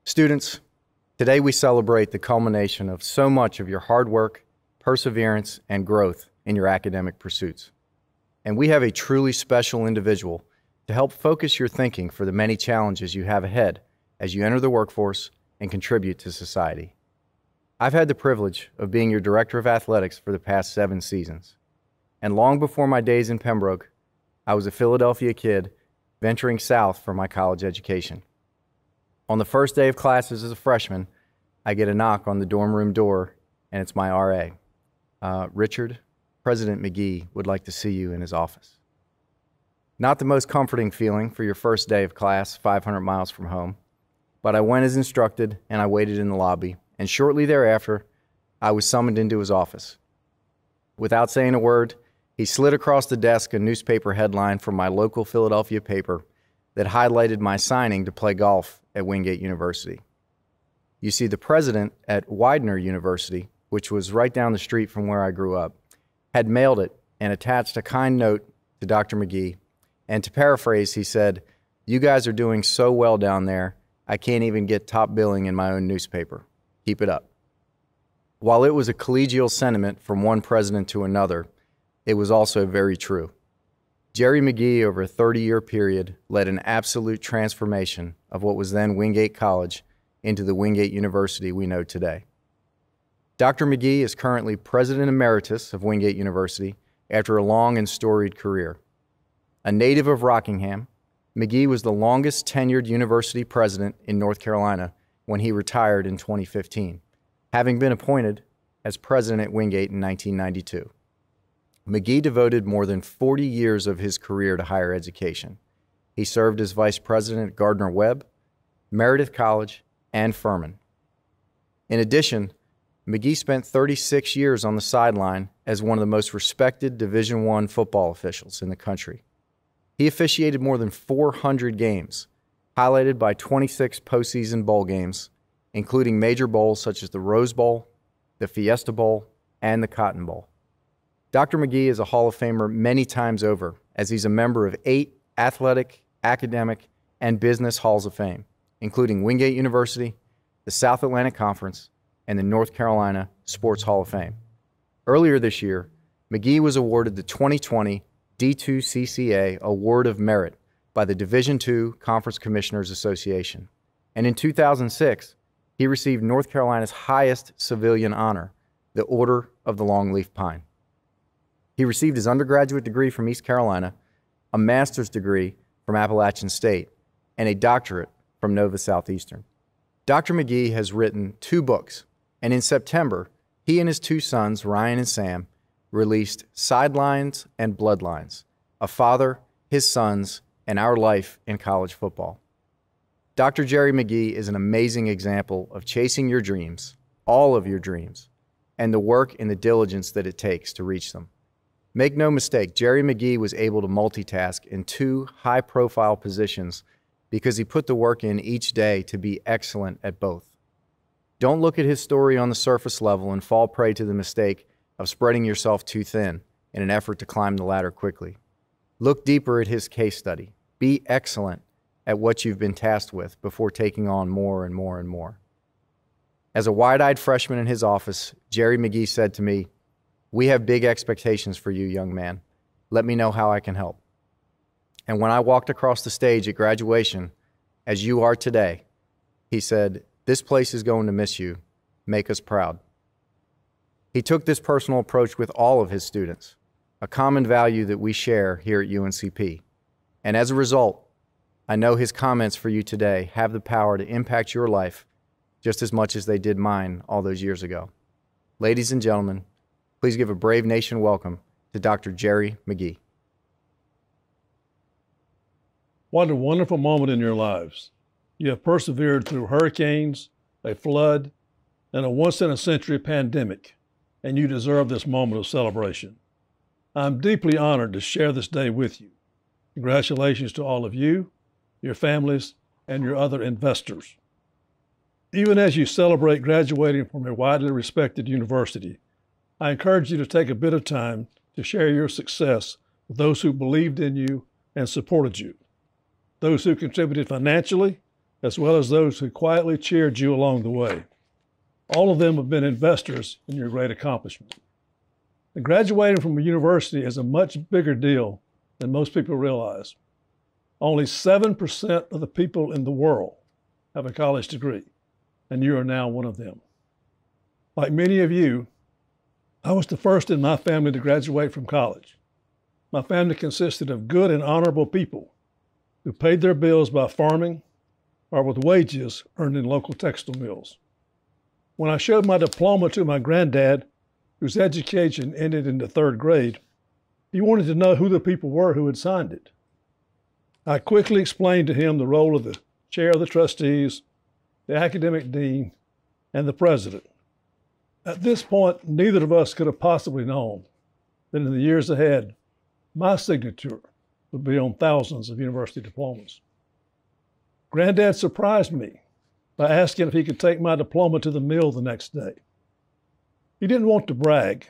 Students, today we celebrate the culmination of so much of your hard work, perseverance, and growth in your academic pursuits. And we have a truly special individual to help focus your thinking for the many challenges you have ahead as you enter the workforce and contribute to society. I've had the privilege of being your Director of Athletics for the past 7 seasons. And long before my days in Pembroke, I was a Philadelphia kid venturing south for my college education. On the first day of classes as a freshman, I get a knock on the dorm room door, and it's my RA. Richard, President McGee would like to see you in his office. Not the most comforting feeling for your first day of class 500 miles from home, but I went as instructed and I waited in the lobby, and shortly thereafter, I was summoned into his office. Without saying a word, he slid across the desk a newspaper headline from my local Philadelphia paper that highlighted my signing to play golf at Wingate University. You see, the president at Widener University, which was right down the street from where I grew up, had mailed it and attached a kind note to Dr. McGee. And to paraphrase, he said, "You guys are doing so well down there, I can't even get top billing in my own newspaper. Keep it up." While it was a collegial sentiment from one president to another, it was also very true. Jerry McGee, over a 30-year period, led an absolute transformation of what was then Wingate College into the Wingate University we know today. Dr. McGee is currently President Emeritus of Wingate University after a long and storied career. A native of Rockingham, McGee was the longest tenured university president in North Carolina when he retired in 2015, having been appointed as president at Wingate in 1992. McGee devoted more than 40 years of his career to higher education. He served as vice president at Gardner-Webb, Meredith College, and Furman. In addition, McGee spent 36 years on the sideline as one of the most respected Division I football officials in the country. He officiated more than 400 games, highlighted by 26 postseason bowl games, including major bowls such as the Rose Bowl, the Fiesta Bowl, and the Cotton Bowl. Dr. McGee is a Hall of Famer many times over, as he's a member of 8 athletic, academic, and business halls of fame, including Wingate University, the South Atlantic Conference, and the North Carolina Sports Hall of Fame. Earlier this year, McGee was awarded the 2020 D2CCA Award of Merit by the Division II Conference Commissioners Association. And in 2006, he received North Carolina's highest civilian honor, the Order of the Longleaf Pine. He received his undergraduate degree from East Carolina, a master's degree from Appalachian State, and a doctorate from Nova Southeastern. Dr. McGee has written 2 books, and in September, he and his 2 sons, Ryan and Sam, released Sidelines and Bloodlines, A Father, His Sons, and Our Life in College Football. Dr. Jerry McGee is an amazing example of chasing your dreams, all of your dreams, and the work and the diligence that it takes to reach them. Make no mistake, Jerry McGee was able to multitask in 2 high-profile positions because he put the work in each day to be excellent at both. Don't look at his story on the surface level and fall prey to the mistake of spreading yourself too thin in an effort to climb the ladder quickly. Look deeper at his case study. Be excellent at what you've been tasked with before taking on more and more and more. As a wide-eyed freshman in his office, Jerry McGee said to me, "We have big expectations for you, young man. Let me know how I can help." And when I walked across the stage at graduation, as you are today, he said, "This place is going to miss you. Make us proud." He took this personal approach with all of his students, a common value that we share here at UNCP. And as a result, I know his comments for you today have the power to impact your life just as much as they did mine all those years ago. Ladies and gentlemen, please give a Brave Nation welcome to Dr. Jerry McGee. What a wonderful moment in your lives. You have persevered through hurricanes, a flood, and a once-in-a-century pandemic, and you deserve this moment of celebration. I'm deeply honored to share this day with you. Congratulations to all of you, your families, and your other investors. Even as you celebrate graduating from a widely respected university, I encourage you to take a bit of time to share your success with those who believed in you and supported you, those who contributed financially, as well as those who quietly cheered you along the way. All of them have been investors in your great accomplishment. And graduating from a university is a much bigger deal than most people realize. Only 7% of the people in the world have a college degree, and you are now one of them. Like many of you, I was the first in my family to graduate from college. My family consisted of good and honorable people who paid their bills by farming or with wages earned in local textile mills. When I showed my diploma to my granddad, whose education ended in the 3rd grade, he wanted to know who the people were who had signed it. I quickly explained to him the role of the chair of the trustees, the academic dean, and the president. At this point, neither of us could have possibly known that in the years ahead, my signature would be on thousands of university diplomas. Granddad surprised me by asking if he could take my diploma to the mill the next day. He didn't want to brag.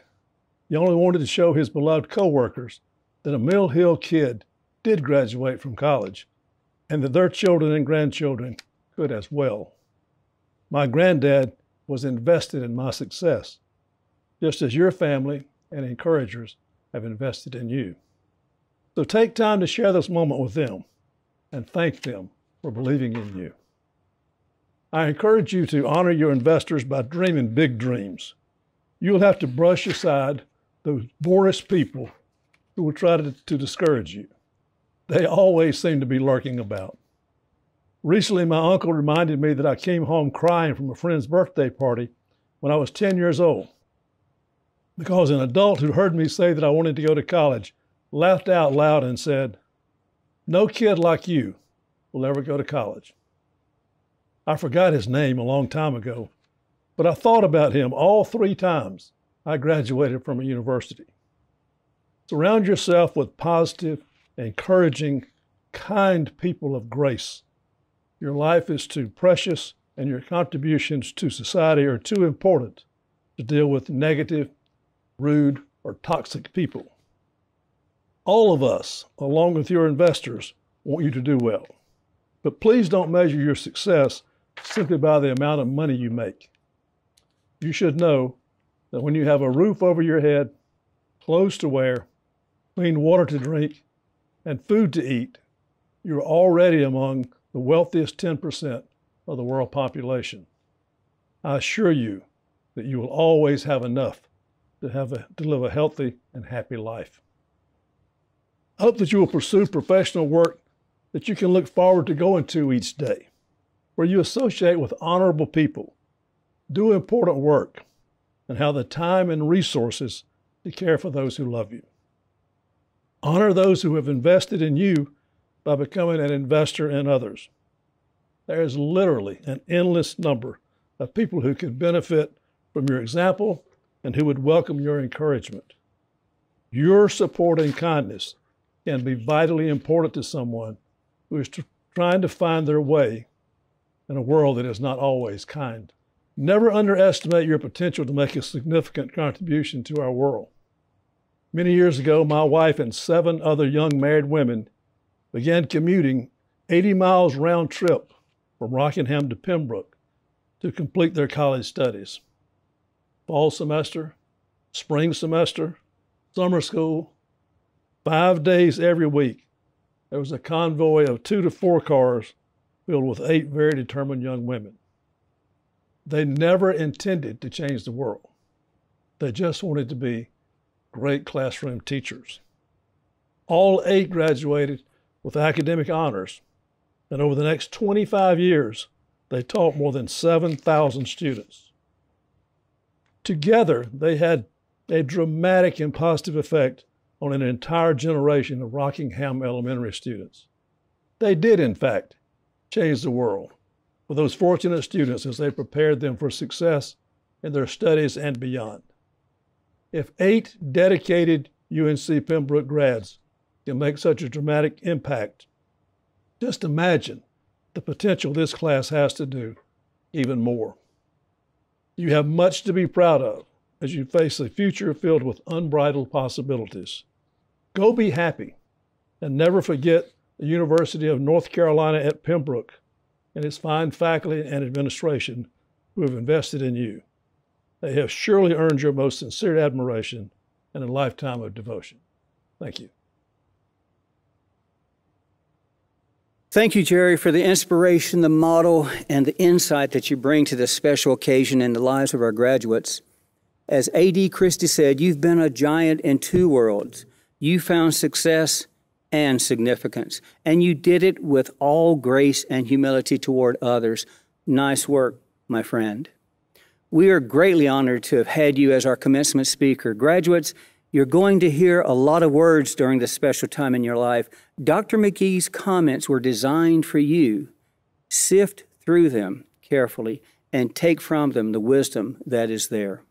He only wanted to show his beloved coworkers that a Mill Hill kid did graduate from college and that their children and grandchildren could as well. My granddad was invested in my success, just as your family and encouragers have invested in you. So take time to share this moment with them and thank them for believing in you. I encourage you to honor your investors by dreaming big dreams. You'll have to brush aside those boorish people who will try to discourage you. They always seem to be lurking about. Recently, my uncle reminded me that I came home crying from a friend's birthday party when I was 10 years old because an adult who heard me say that I wanted to go to college laughed out loud and said, "No kid like you will ever go to college." I forgot his name a long time ago, but I thought about him all 3 times I graduated from a university. Surround yourself with positive, encouraging, kind people of grace. Your life is too precious and your contributions to society are too important to deal with negative, rude, or toxic people. All of us, along with your investors, want you to do well. But please don't measure your success simply by the amount of money you make. You should know that when you have a roof over your head, clothes to wear, clean water to drink, and food to eat, you're already among the wealthiest 10% of the world population. I assure you that you will always have enough to live a healthy and happy life. I hope that you will pursue professional work that you can look forward to going to each day, where you associate with honorable people, do important work, and have the time and resources to care for those who love you. Honor those who have invested in you by becoming an investor in others. There is literally an endless number of people who could benefit from your example and who would welcome your encouragement. Your support and kindness can be vitally important to someone who is trying to find their way in a world that is not always kind. Never underestimate your potential to make a significant contribution to our world. Many years ago, my wife and 7 other young married women began commuting 80 miles round trip from Rockingham to Pembroke to complete their college studies. Fall semester, spring semester, summer school, 5 days every week, there was a convoy of 2 to 4 cars filled with 8 very determined young women. They never intended to change the world. They just wanted to be great classroom teachers. All 8 graduated with academic honors, and over the next 25 years, they taught more than 7,000 students. Together, they had a dramatic and positive effect on an entire generation of Rockingham Elementary students. They did, in fact, change the world for those fortunate students as they prepared them for success in their studies and beyond. If 8 dedicated UNC Pembroke grads can make such a dramatic impact, just imagine the potential this class has to do even more. You have much to be proud of as you face a future filled with unbridled possibilities. Go be happy and never forget the University of North Carolina at Pembroke and its fine faculty and administration who have invested in you. They have surely earned your most sincere admiration and a lifetime of devotion. Thank you. Thank you, Jerry, for the inspiration, the model, and the insight that you bring to this special occasion in the lives of our graduates. As A.D. Christie said, you've been a giant in two worlds. You found success and significance, and you did it with all grace and humility toward others. Nice work, my friend. We are greatly honored to have had you as our commencement speaker. Graduates, you're going to hear a lot of words during this special time in your life. Dr. McGee's comments were designed for you. Sift through them carefully and take from them the wisdom that is there.